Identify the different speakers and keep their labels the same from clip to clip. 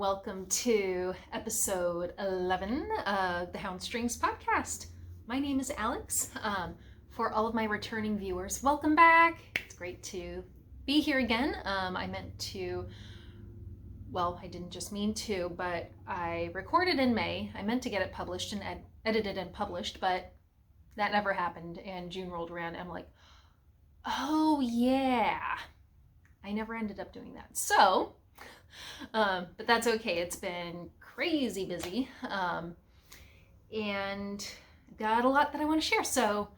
Speaker 1: welcome to episode 11 of the Hound Strings podcast. My name is Alex. For all of my returning viewers, welcome back. It's great to be here again. I didn't just mean to, but I recorded in May. I meant to get it published and edited and published, but that never happened, and June rolled around and I'm like, oh yeah. I never ended up doing that. So, but that's okay. It's been crazy busy, and got a lot that I want to share. So,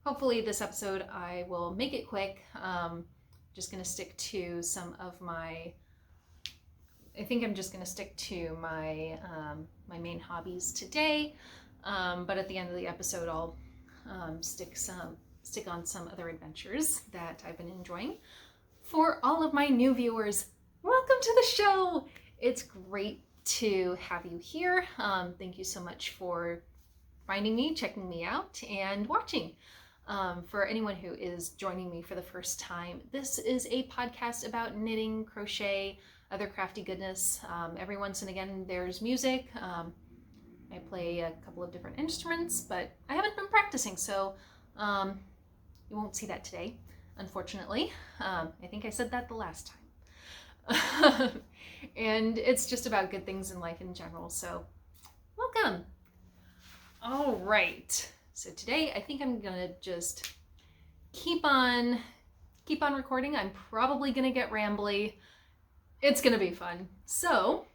Speaker 1: hopefully this episode I will make it quick. Just going to stick to I'm just going to stick to my main hobbies today. But at the end of the episode, I'll stick on some other adventures that I've been enjoying. For all of my new viewers, welcome to the show. It's great to have you here. Thank you so much for finding me, checking me out, and watching. For anyone who is joining me for the first time, this is a podcast about knitting, crochet, other crafty goodness. Every once and again there's music. I play a couple of different instruments, but I haven't been practicing, so you won't see that today, unfortunately. I think I said that the last time. And it's just about good things in life in general, so welcome. All right, so today I think I'm gonna just keep on recording. I'm probably gonna get rambly. It's gonna be fun. So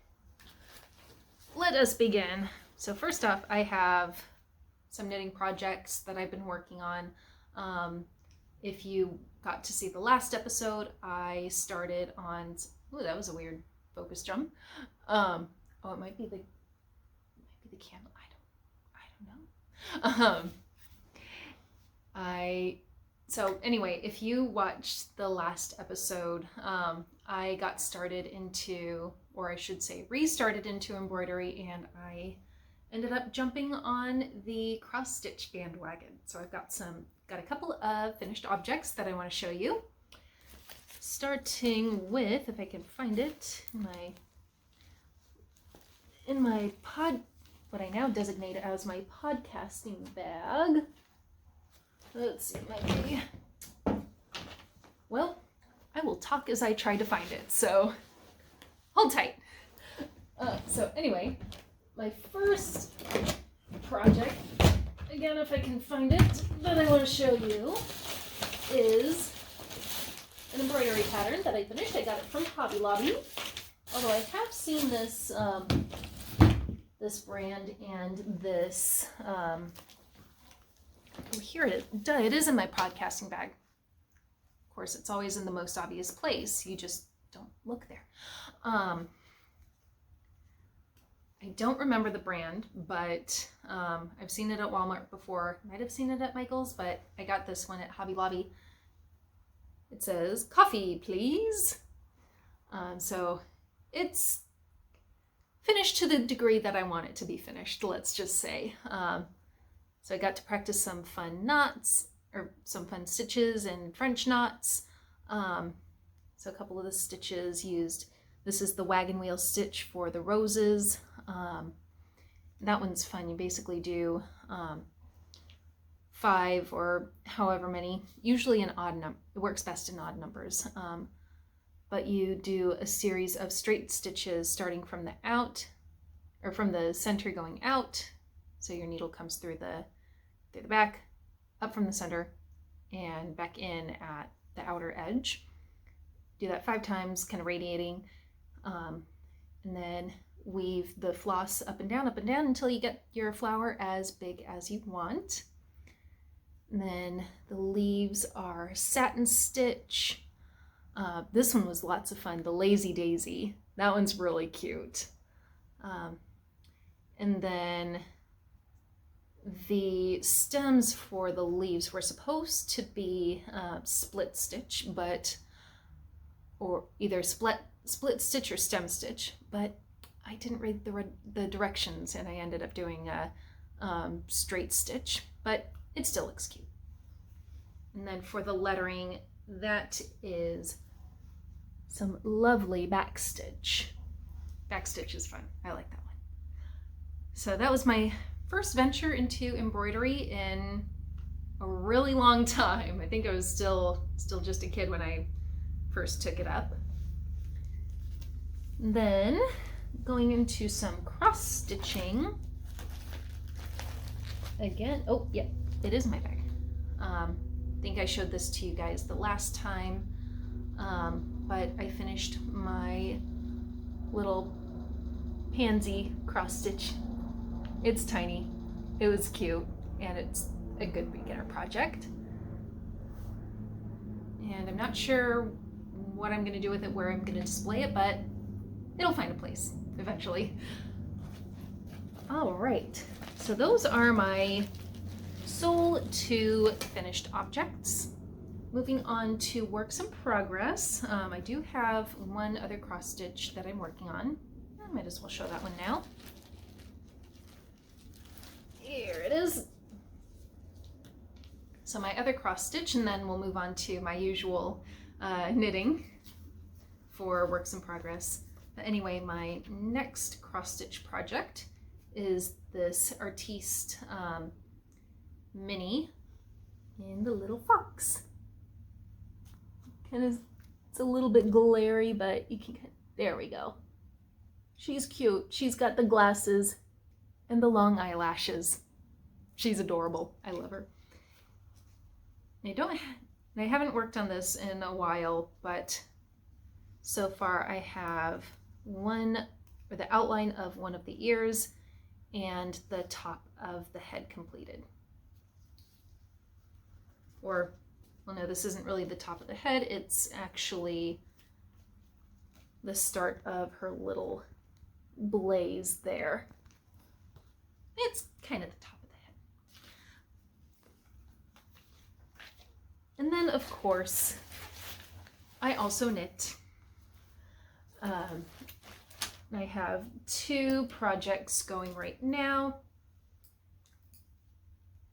Speaker 1: let us begin. So first off, I have some knitting projects that I've been working on. If you got to see the last episode, I started on, ooh, that was a weird focus jump. It might be the candle. I don't know. So anyway, if you watched the last episode, I got started into, or I should say restarted into embroidery, and I ended up jumping on the cross stitch bandwagon. So I've got a couple of finished objects that I want to show you. Starting with, if I can find it, in my what I now designate as my podcasting bag. Let's see, it might be. Well, I will talk as I try to find it, so hold tight. So anyway, my first project, again, if I can find it, that I want to show you is an embroidery pattern that I finished. I got it from Hobby Lobby, although I have seen this this brand and this here it is in my podcasting bag. Of course, it's always in the most obvious place. You just don't look there. I don't remember the brand, but I've seen it at Walmart before. Might have seen it at Michael's, but I got this one at Hobby Lobby. It says, "Coffee, please." So it's finished to the degree that I want it to be finished, let's just say. So I got to practice some fun knots, or some fun stitches and French knots. So a couple of the stitches used, this is the wagon wheel stitch for the roses. That one's fun. You basically do 5 or however many, usually an odd number. It works best in odd numbers. But you do a series of straight stitches starting from the out, or from the center going out. So your needle comes through the back, up from the center, and back in at the outer edge. Do that 5 times, kind of radiating, and then weave the floss up and down until you get your flower as big as you want. And then the leaves are satin stitch. This one was lots of fun, the Lazy Daisy. That one's really cute. And then the stems for the leaves were supposed to be split stitch, or either split stitch or stem stitch, but I didn't read the directions and I ended up doing a straight stitch, but it still looks cute. And then for the lettering, that is some lovely back stitch. Backstitch is fun. I like that one. So that was my first venture into embroidery in a really long time. I think I was still just a kid when I first took it up. Then going into some cross stitching. Again, oh yeah, it is my bag. I think I showed this to you guys the last time, but I finished my little pansy cross stitch. It's tiny, it was cute, and it's a good beginner project. And I'm not sure what I'm going to do with it, where I'm going to display it, but it'll find a place eventually. All right, so those are my sole to finished objects. Moving on to works in progress. I do have one other cross stitch that I'm working on. I might as well show that one now. Here it is. So my other cross stitch, and then we'll move on to my usual knitting for works in progress. But anyway, my next cross stitch project is this Artiste mini in the little fox. It's a little bit glary, but you can, there we go. She's cute. She's got the glasses and the long eyelashes. She's adorable. I love her. I haven't worked on this in a while, but so far I have the outline of one of the ears and the top of the head completed. Or, well, no, this isn't really the top of the head. It's actually the start of her little blaze there. It's kind of the top of the head. And then, of course, I also knit. I have 2 projects going right now.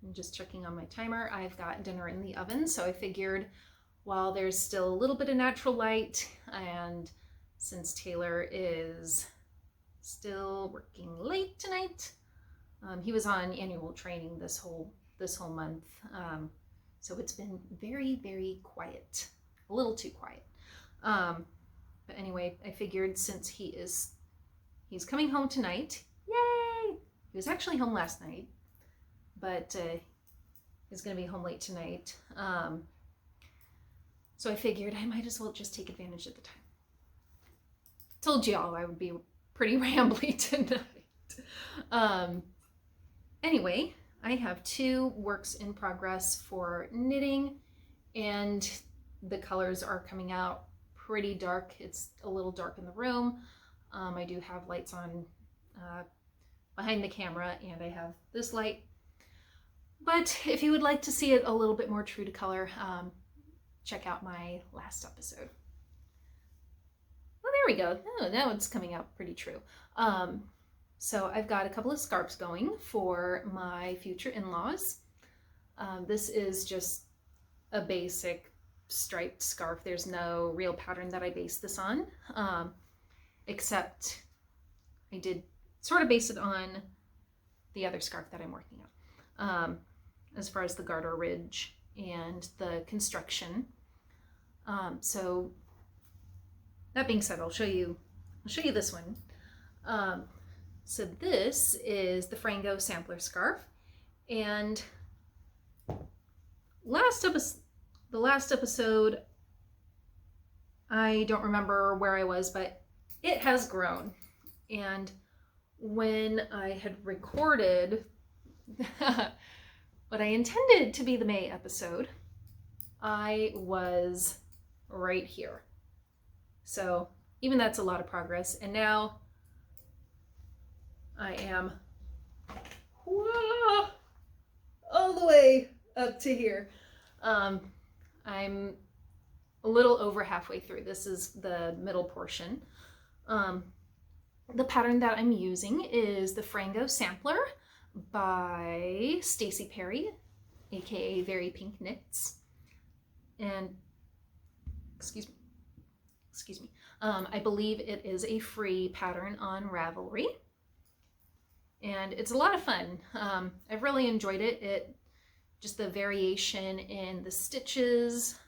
Speaker 1: I'm just checking on my timer. I've got dinner in the oven, so I figured while there's still a little bit of natural light, and since Taylor is still working late tonight, he was on annual training this whole month, so it's been very, very quiet, a little too quiet. But anyway, I figured since he's coming home tonight, yay! He was actually home last night, but he's going to be home late tonight. So I figured I might as well just take advantage of the time. Told y'all I would be pretty rambly tonight. Anyway, I have 2 works in progress for knitting, and the colors are coming out pretty dark. It's a little dark in the room. I do have lights on behind the camera, and I have this light. But if you would like to see it a little bit more true to color, check out my last episode. Well, there we go. Oh, now it's coming out pretty true. So I've got a couple of scarves going for my future in-laws. This is just a basic striped scarf. There's no real pattern that I base this on, except I did sort of base it on the other scarf that I'm working on, as far as the garter ridge and the construction. So that being said, I'll show you this one. So this is the Frango Sampler Scarf, and the last episode, I don't remember where I was, but it has grown. And when I had recorded what I intended to be the May episode, I was right here. So even that's a lot of progress. And now I am all the way up to here. I'm a little over halfway through. This is the middle portion. The pattern that I'm using is the Frango Sampler by Staci Perry, aka Very Pink Knits. And excuse me. I believe it is a free pattern on Ravelry, and it's a lot of fun. I've really enjoyed it. Just the variation in the stitches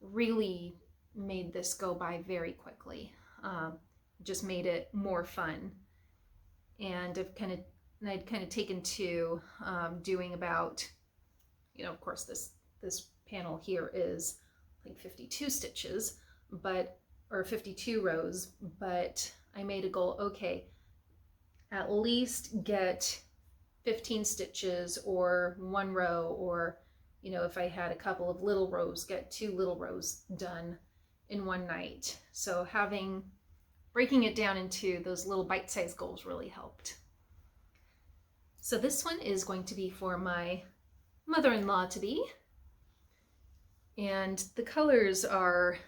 Speaker 1: really made this go by very quickly. Just made it more fun, and I'd kind of taken to doing about, you know, of course this panel here is like 52 stitches, or 52 rows, but I made a goal, okay, at least get 15 stitches or 1 row, or, you know, if I had a couple of little rows, get 2 little rows done in one night. So breaking it down into those little bite-sized goals really helped. So this one is going to be for my mother-in-law to be, and the colors are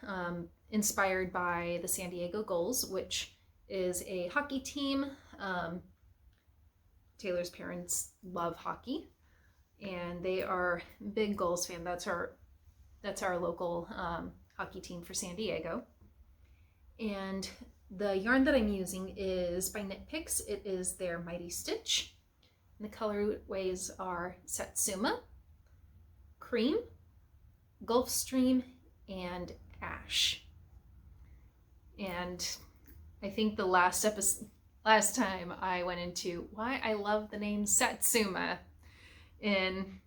Speaker 1: inspired by the San Diego Gulls, which is a hockey team. Taylor's parents love hockey, and they are big Gulls fan. That's our local hockey team for San Diego. And the yarn that I'm using is by Knit Picks. It is their Mighty Stitch. And the colorways are Satsuma, Cream, Gulfstream, and Ash. And I think the last time I went into why I love the name Satsuma in,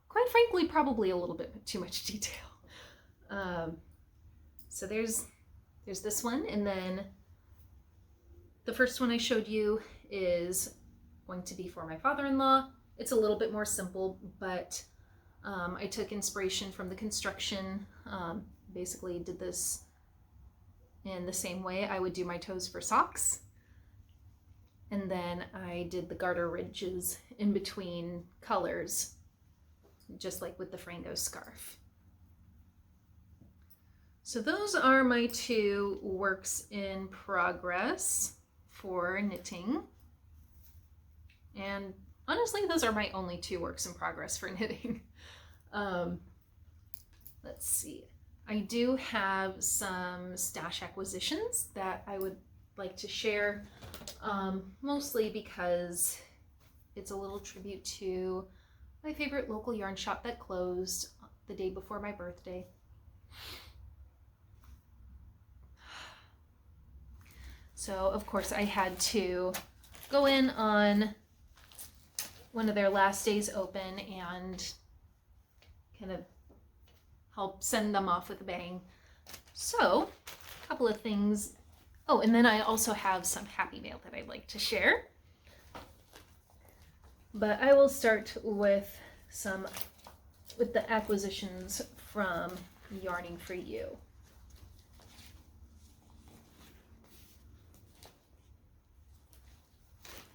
Speaker 1: quite frankly, probably a little bit too much detail. So there's this one, and then the first one I showed you is going to be for my father-in-law. It's a little bit more simple, but I took inspiration from the construction. Basically did this in the same way I would do my toes for socks. And then I did the garter ridges in between colors, just like with the Frango scarf. So those are my 2 works in progress for knitting. And honestly, those are my only 2 works in progress for knitting. Let's see. I do have some stash acquisitions that I would like to share, mostly because it's a little tribute to my favorite local yarn shop that closed the day before my birthday. So of course I had to go in on one of their last days open and kind of help send them off with a bang. So a couple of things. Oh, and then I also have some happy mail that I'd like to share. But I will start with the acquisitions from Yarning for You.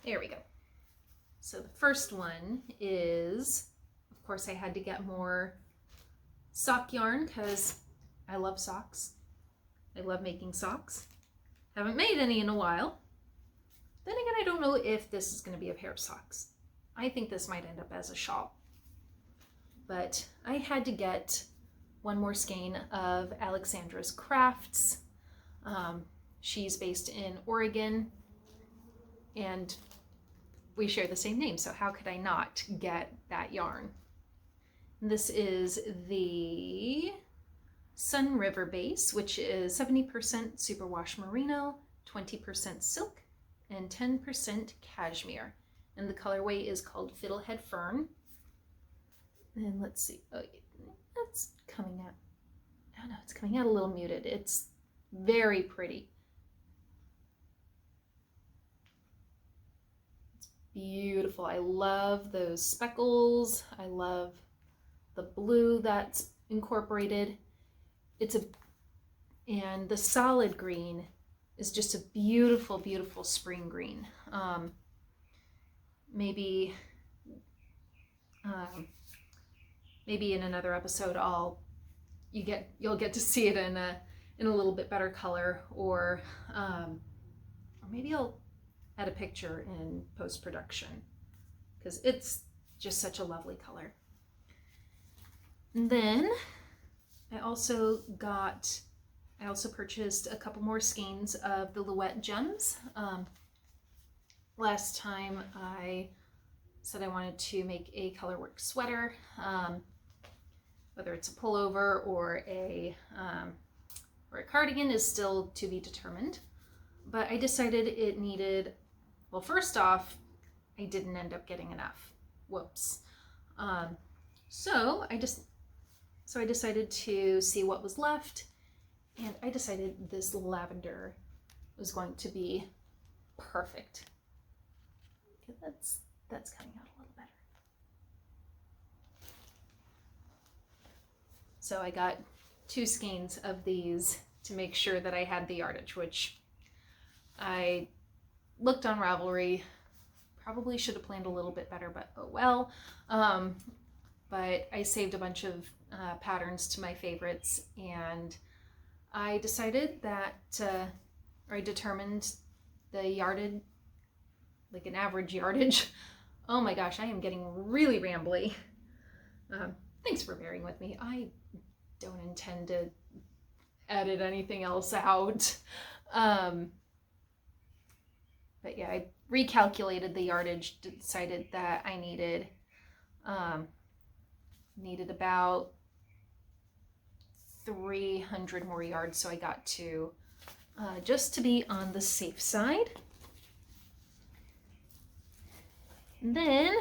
Speaker 1: There we go. So the first one is, of course, I had to get more sock yarn because I love socks. I love making socks. Haven't made any in a while. Then again, I don't know if this is going to be a pair of socks. I think this might end up as a shawl. But I had to get one more skein of Alexandra's Crafts. She's based in Oregon, and we share the same name, so how could I not get that yarn? This is the Sun River base, which is 70% superwash merino, 20% silk, and 10% cashmere. And the colorway is called Fiddlehead Fern. And let's see, oh, that's coming out. Oh no, it's coming out a little muted. It's very pretty. It's beautiful. I love those speckles. I love the blue that's incorporated. And the solid green is just a beautiful, beautiful spring green. Maybe in another episode you'll get to see it in a little bit better color, or maybe I'll add a picture in post-production because it's just such a lovely color. And then I also got I also purchased a couple more skeins of the Louette gems. Last time I said I wanted to make a colorwork sweater, whether it's a pullover or a cardigan is still to be determined. But I decided it needed, well, first off, I didn't end up getting enough. Whoops. So I decided to see what was left, and I decided this lavender was going to be perfect. Okay, that's coming out a little better. So I got 2 skeins of these to make sure that I had the yardage, which I looked on Ravelry. Probably should have planned a little bit better, but oh well. But I saved a bunch of patterns to my favorites, and I decided that, or I determined the yardage, like an average yardage. Oh my gosh, I am getting really rambly. Thanks for bearing with me. I don't intend to edit anything else out. But yeah, I recalculated the yardage, decided that I needed about 300 more yards, so I got to, just to be on the safe side. And then,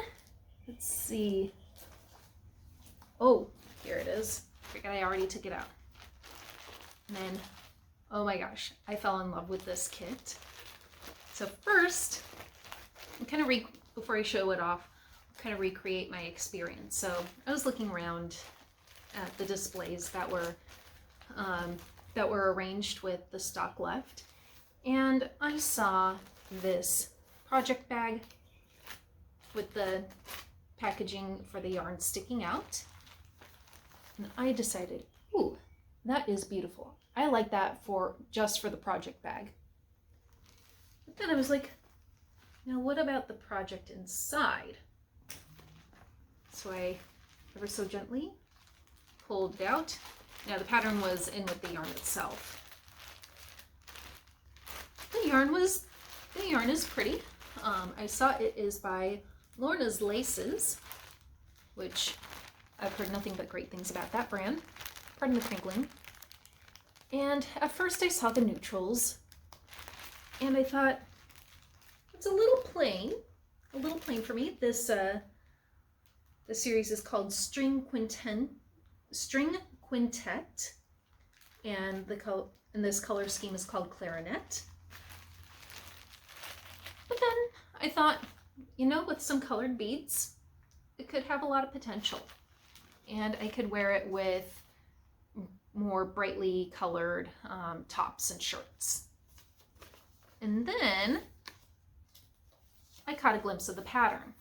Speaker 1: let's see. Oh, here it is. I forgot I already took it out. And then, oh my gosh, I fell in love with this kit. So first, before I show it off, kind of recreate my experience. So I was looking around at the displays that were arranged with the stock left, and I saw this project bag with the packaging for the yarn sticking out, and I decided, ooh, that is beautiful. I like that just for the project bag. But then I was like, now what about the project inside? So I ever so gently pulled it out. Now the pattern was in with the yarn itself. The yarn is pretty. I saw it is by Lorna's Laces, which I've heard nothing but great things about that brand. Pardon the crinkling. And at first I saw the neutrals, and I thought, it's a little plain for me. This the series is called String Quintet, and this color scheme is called Clarinet. But then I thought, you know, with some colored beads, it could have a lot of potential, and I could wear it with more brightly colored tops and shirts. And then I caught a glimpse of the pattern,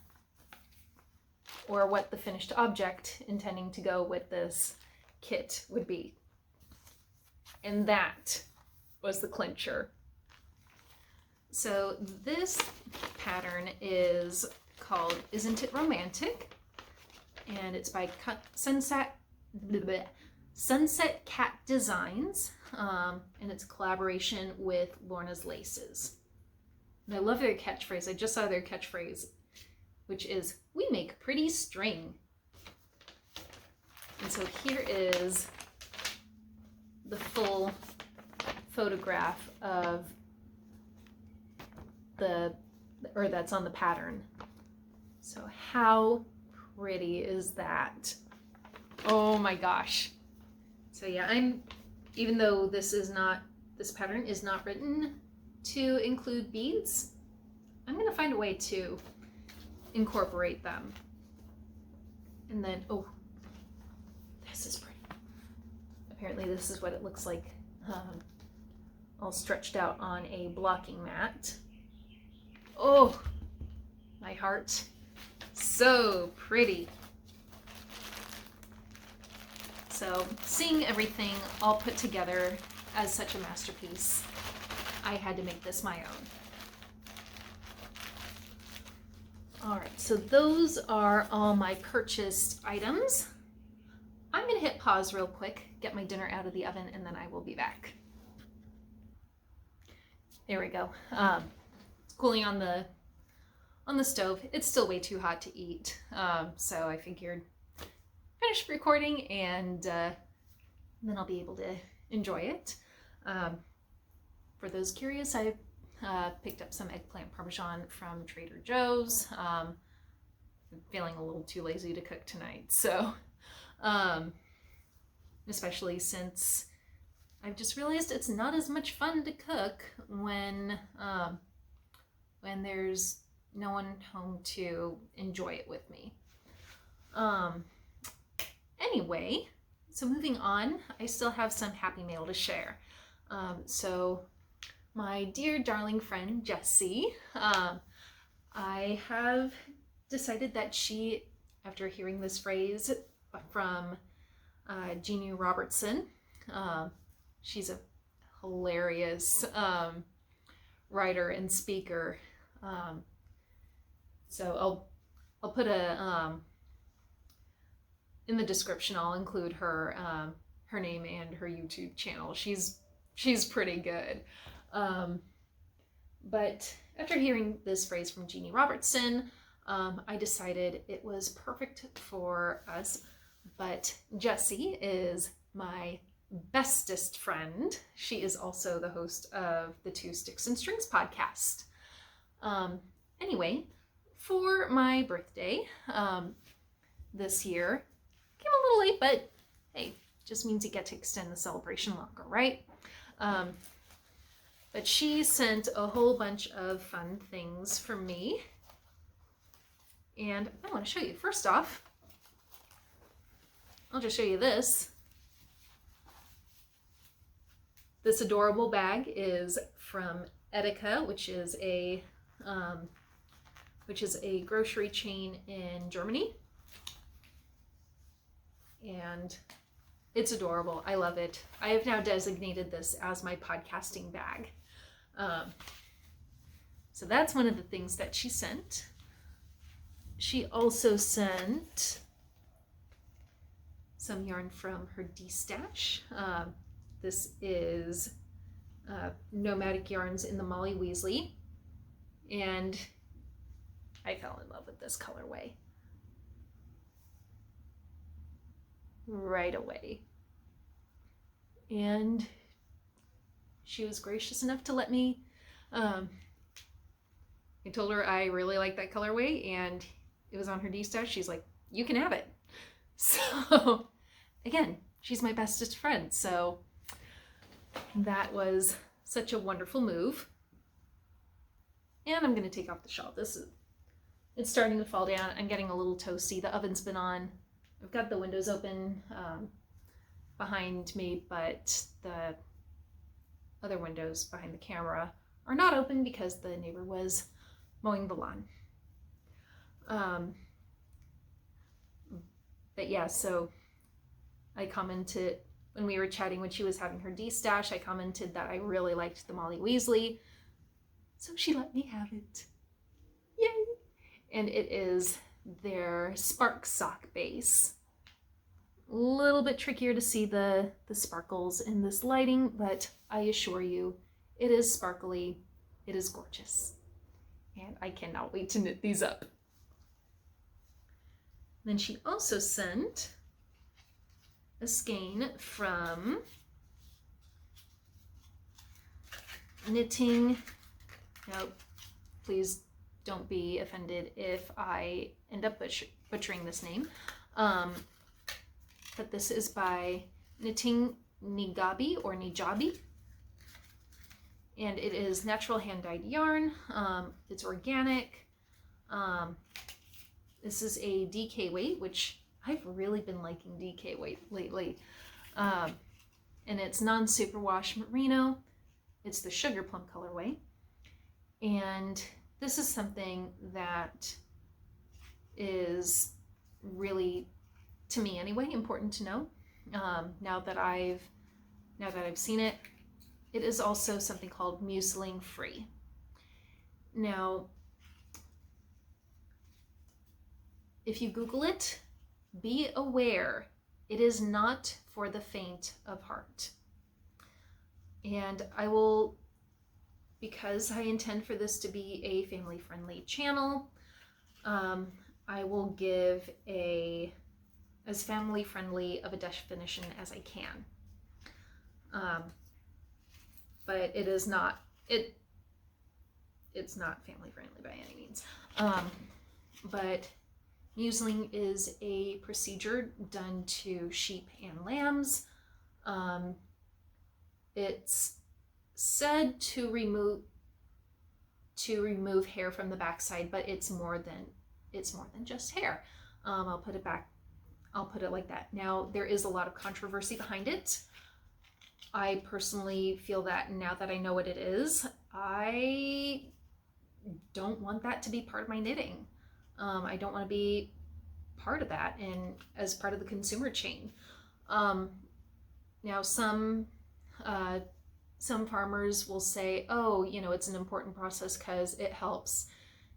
Speaker 1: or what the finished object intending to go with this kit would be. And that was the clincher. So this pattern is called Isn't It Romantic? And it's by Sunset Cat Designs, and it's a collaboration with Lorna's Laces. And I love their catchphrase. I just saw their catchphrase, which is, "We make pretty string." And so here is the full photograph of that's on the pattern. So how pretty is that? Oh my gosh. So yeah, even though this pattern is not written to include beads, I'm gonna find a way to incorporate them. And then, oh, this is pretty. Apparently this is what it looks like all stretched out on a blocking mat. Oh, my heart. So pretty. So seeing everything all put together as such a masterpiece, I had to make this my own. All right, so those are all my purchased items. I'm gonna hit pause real quick, get my dinner out of the oven, and then I will be back. There we go. It's cooling on the stove. It's still way too hot to eat. So I figured finish recording and then I'll be able to enjoy it. For those curious, I picked up some eggplant parmesan from Trader Joe's. I'm feeling a little too lazy to cook tonight, so especially since I've just realized it's not as much fun to cook when there's no one home to enjoy it with me. Anyway, so moving on, I still have some happy mail to share. So my dear darling friend Jessie, I have decided that she, after hearing this phrase from Jeannie Robertson, she's a hilarious writer and speaker. So I'll put in the description, I'll include her her name and her YouTube channel. She's pretty good. But after hearing this phrase from Jeannie Robertson, I decided it was perfect for us. But Jessie is my bestest friend. She is also the host of the Two Sticks and Strings podcast. Anyway, for my birthday this year, came a little late, but hey, just means you get to extend the celebration longer, right? But she sent a whole bunch of fun things for me, and I want to show you. First off, I'll just show you this. This adorable bag is from Edeka, which is a grocery chain in Germany. And it's adorable. I love it. I have now designated this as my podcasting bag. So that's one of the things that she sent. She also sent some yarn from her D-stash. This is Nomadic Yarns in the Molly Weasley. And I fell in love with this colorway right away. And she was gracious enough to let me, I told her I really like that colorway and it was on her D-stash. She's like, you can have it. So again, she's my bestest friend. So that was such a wonderful move. And I'm going to take off the shawl. It's starting to fall down. I'm getting a little toasty. The oven's been on. I've got the windows open behind me, but the other windows behind the camera are not open because the neighbor was mowing the lawn. But yeah, so I commented when we were chatting when she was having her D-stash, I commented that I really liked the Molly Weasley. So she let me have it. Yay! And it is their Spark Sock base. A little bit trickier to see the sparkles in this lighting, but I assure you, it is sparkly, it is gorgeous. And I cannot wait to knit these up. Then she also sent a skein from Knitting. Now, please don't be offended if I end up butchering this name. But this is by Knitting Nigabi or Nijabi. And it is natural hand-dyed yarn. It's organic. This is a DK weight, which I've really been liking DK weight lately. And it's non-superwash merino. It's the Sugar Plum colorway. And this is something that is really, to me anyway, important to know. Now that I've seen it, it is also something called museling free. Now, if you Google it, be aware it is not for the faint of heart. And I will because I intend for this to be a family-friendly channel, I will give as family-friendly of a definition as I can. But it is not, it's not family-friendly by any means. But museling is a procedure done to sheep and lambs. It's said to remove hair from the backside, but it's more than just hair. I'll put it like that. Now, there is a lot of controversy behind it. I personally feel that now that I know what it is, I don't want that to be part of my knitting. I don't want to be part of that and as part of the consumer chain. Now, some farmers will say, oh, you know, it's an important process because it helps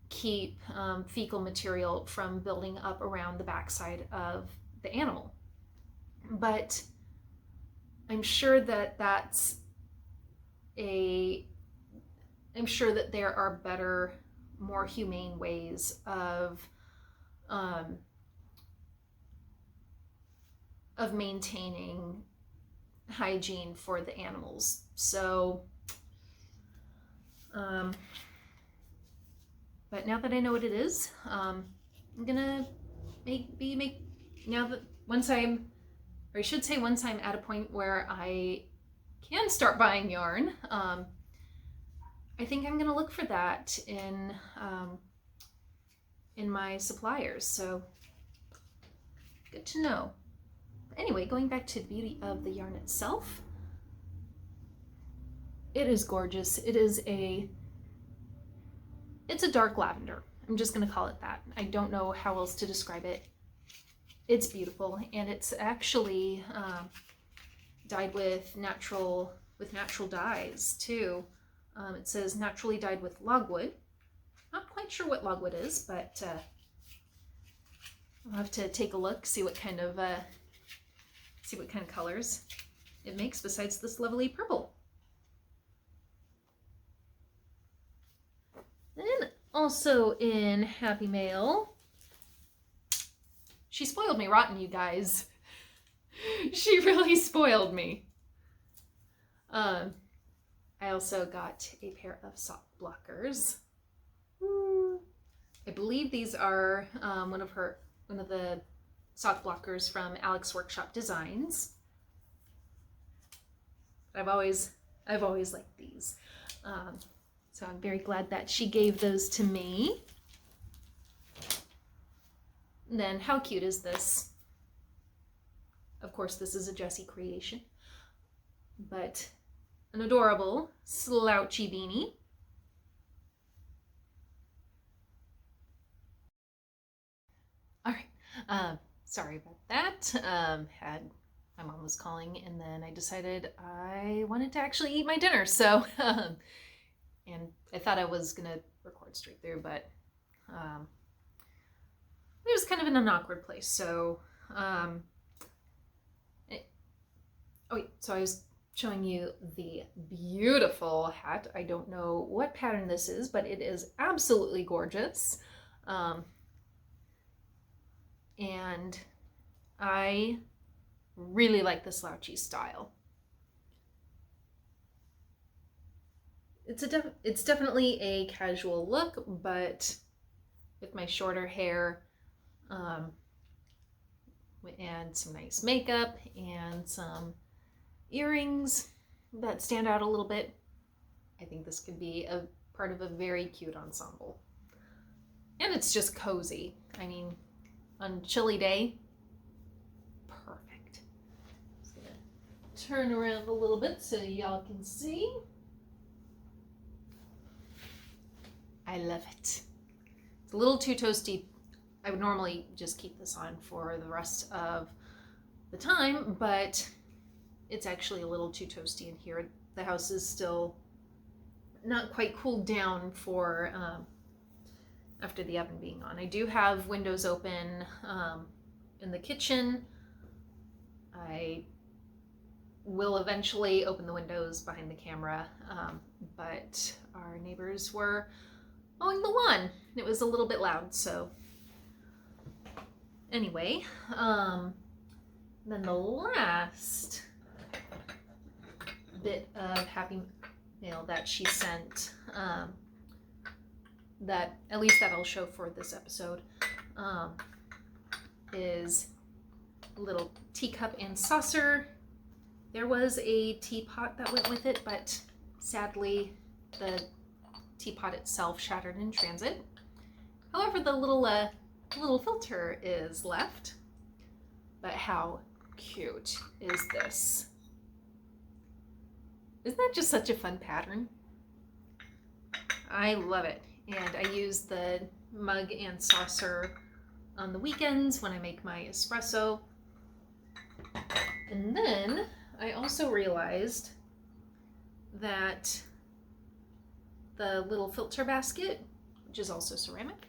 Speaker 1: keep fecal material from building up around the backside of the animal. But I'm sure that I'm sure that there are better, more humane ways of maintaining hygiene for the animals. So, but now that I know what it is, I'm gonna once I'm at a point where I can start buying yarn, I think I'm gonna look for that in my suppliers. So good to know. Anyway, going back to the beauty of the yarn itself, it is gorgeous. It's a dark lavender. I'm just gonna call it that. I don't know how else to describe it. It's beautiful, and it's actually dyed with natural dyes too. It says naturally dyed with logwood. Not quite sure what logwood is, but I'll have to take a look, see what kind of colors it makes besides this lovely purple. Then also in Happy Mail, she spoiled me rotten, you guys. She really spoiled me. I also got a pair of sock blockers. I believe these are one of the sock blockers from Alex Workshop Designs. I've always liked these. So I'm very glad that she gave those to me. And then how cute is this? Of course, this is a Jessie creation, but an adorable slouchy beanie. All right, sorry about that. My mom was calling, and then I decided I wanted to actually eat my dinner. So, and I thought I was gonna record straight through, but it was kind of in an awkward place. So, so I was showing you the beautiful hat. I don't know what pattern this is, but it is absolutely gorgeous. And I really like the slouchy style. It's definitely a casual look, but with my shorter hair, and some nice makeup and some earrings that stand out a little bit, I think this could be a part of a very cute ensemble. And it's just cozy. I mean, on chilly day, perfect. Just gonna turn around a little bit so y'all can see. I love it. It's a little too toasty. I would normally just keep this on for the rest of the time, but it's actually a little too toasty in here. The house is still not quite cooled down for after the oven being on. I do have windows open in the kitchen. I will eventually open the windows behind the camera, but our neighbors were mowing the lawn. It was a little bit loud, so anyway, then the last bit of happy mail that she sent, that at least that I'll show for this episode, is a little teacup and saucer. There was a teapot that went with it, but sadly the teapot itself shattered in transit. However, the little filter is left. But how cute is this? Isn't that just such a fun pattern? I love it. And I use the mug and saucer on the weekends when I make my espresso. And then I also realized that the little filter basket, which is also ceramic,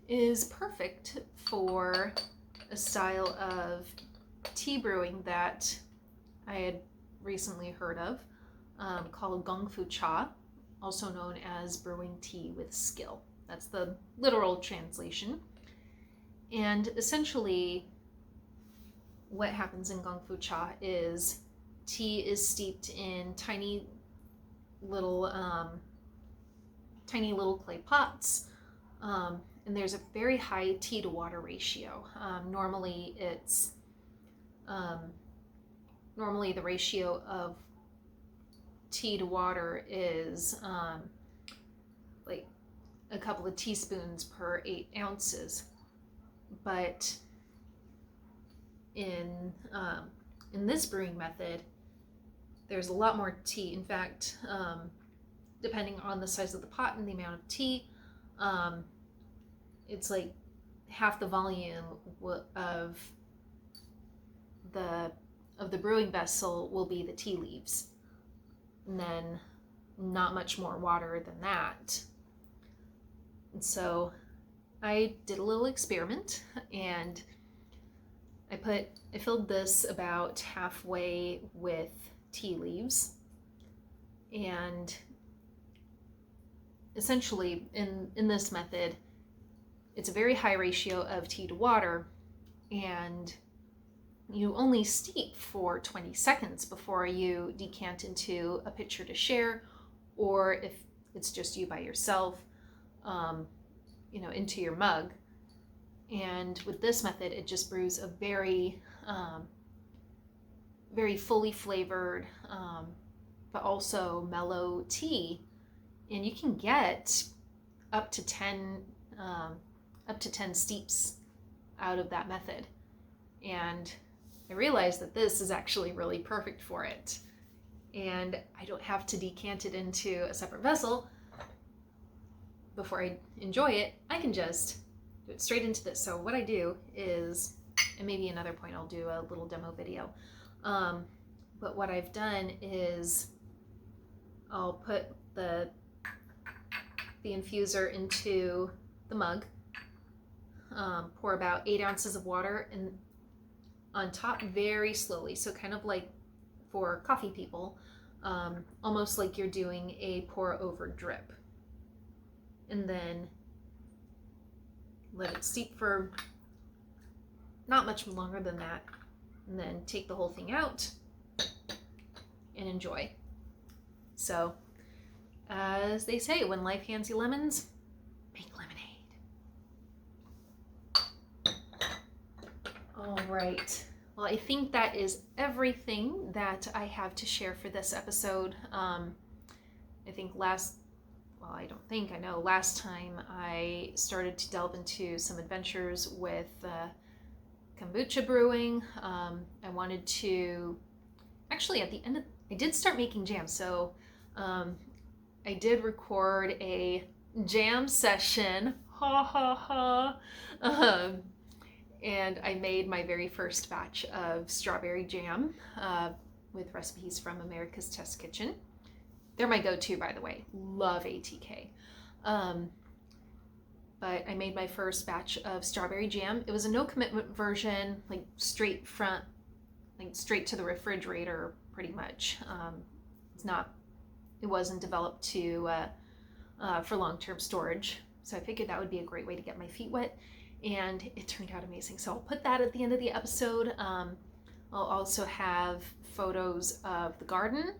Speaker 1: is perfect for a style of tea brewing that I had recently heard of, called Gong Fu Cha, also known as brewing tea with skill. That's the literal translation. And essentially what happens in Gong Fu Cha is tea is steeped in tiny little clay pots, and there's a very high tea to water ratio. Normally the ratio of tea to water is like a couple of teaspoons per 8 ounces, but in this brewing method, there's a lot more tea. In fact, depending on the size of the pot and the amount of tea, it's like half the volume of the brewing vessel will be the tea leaves, and then not much more water than that. And so I did a little experiment, and I filled this about halfway with tea leaves, and essentially in this method, it's a very high ratio of tea to water, and you only steep for 20 seconds before you decant into a pitcher to share, or if it's just you by yourself, into your mug. And with this method, it just brews a very, very fully flavored, but also mellow tea. And you can get up to 10 steeps out of that method. And I realized that this is actually really perfect for it. And I don't have to decant it into a separate vessel before I enjoy it. I can just do it straight into this. So what I do is, and maybe another point I'll do a little demo video, but what I've done is I'll put the infuser into the mug, pour about 8 ounces of water and on top very slowly, so kind of like for coffee people, almost like you're doing a pour over drip, and then let it steep for not much longer than that, and then take the whole thing out and enjoy. So, as they say, when life hands you lemons, make lemonade. All right. Well, I think that is everything that I have to share for this episode. I know last time I started to delve into some adventures with kombucha brewing. I wanted to, actually at the end I did start making jam. So I did record a jam session, and I made my very first batch of strawberry jam with recipes from America's Test Kitchen. They're my go-to, by the way. Love ATK. But I made my first batch of strawberry jam. It was a no commitment version, like straight from like straight to the refrigerator pretty much. It wasn't developed to for long-term storage. So I figured that would be a great way to get my feet wet, and it turned out amazing. So I'll put that at the end of the episode. I'll also have photos of the garden.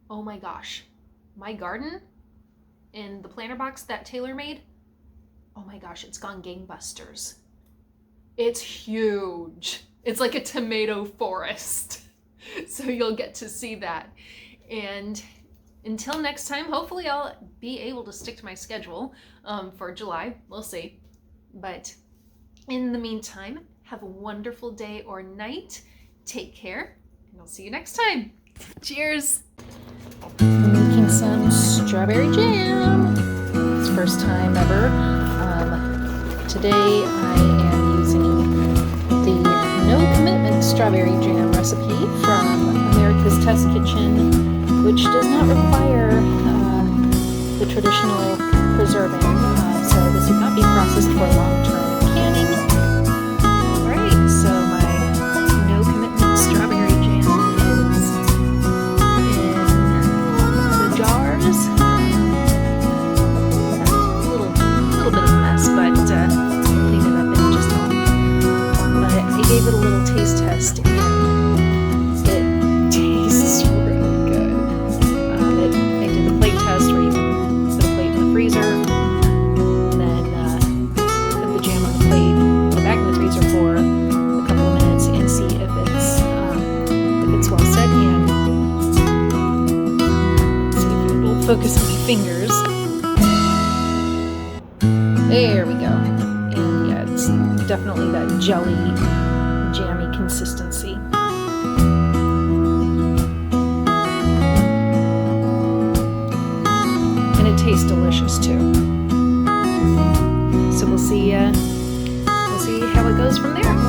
Speaker 1: Oh my gosh, my garden in the planter box that Taylor made. Oh my gosh, it's gone gangbusters. It's huge. It's like a tomato forest. So you'll get to see that. And until next time, hopefully I'll be able to stick to my schedule for July. We'll see. But in the meantime, have a wonderful day or night. Take care, and I'll see you next time. Cheers! Making some strawberry jam. It's first time ever. Today I am using the No Commitment Strawberry Jam recipe from America's Test Kitchen, which does not require the traditional preserving, so this would not be processed for long-term canning. Alright, so my No Commitment Strawberry Jam is in the jars. A little bit of a mess, but clean it up in just a moment. But I gave it a little taste test, and it tastes really good. I did the plate test where you put a plate in the freezer, then put the jam on the plate, put it back in the freezer for a couple of minutes, and see if it's well set. And see if it will focus on my fingers. There we go. And yeah, it's definitely that jelly, jammy consistency. And it tastes delicious too. So we'll see how it goes from there.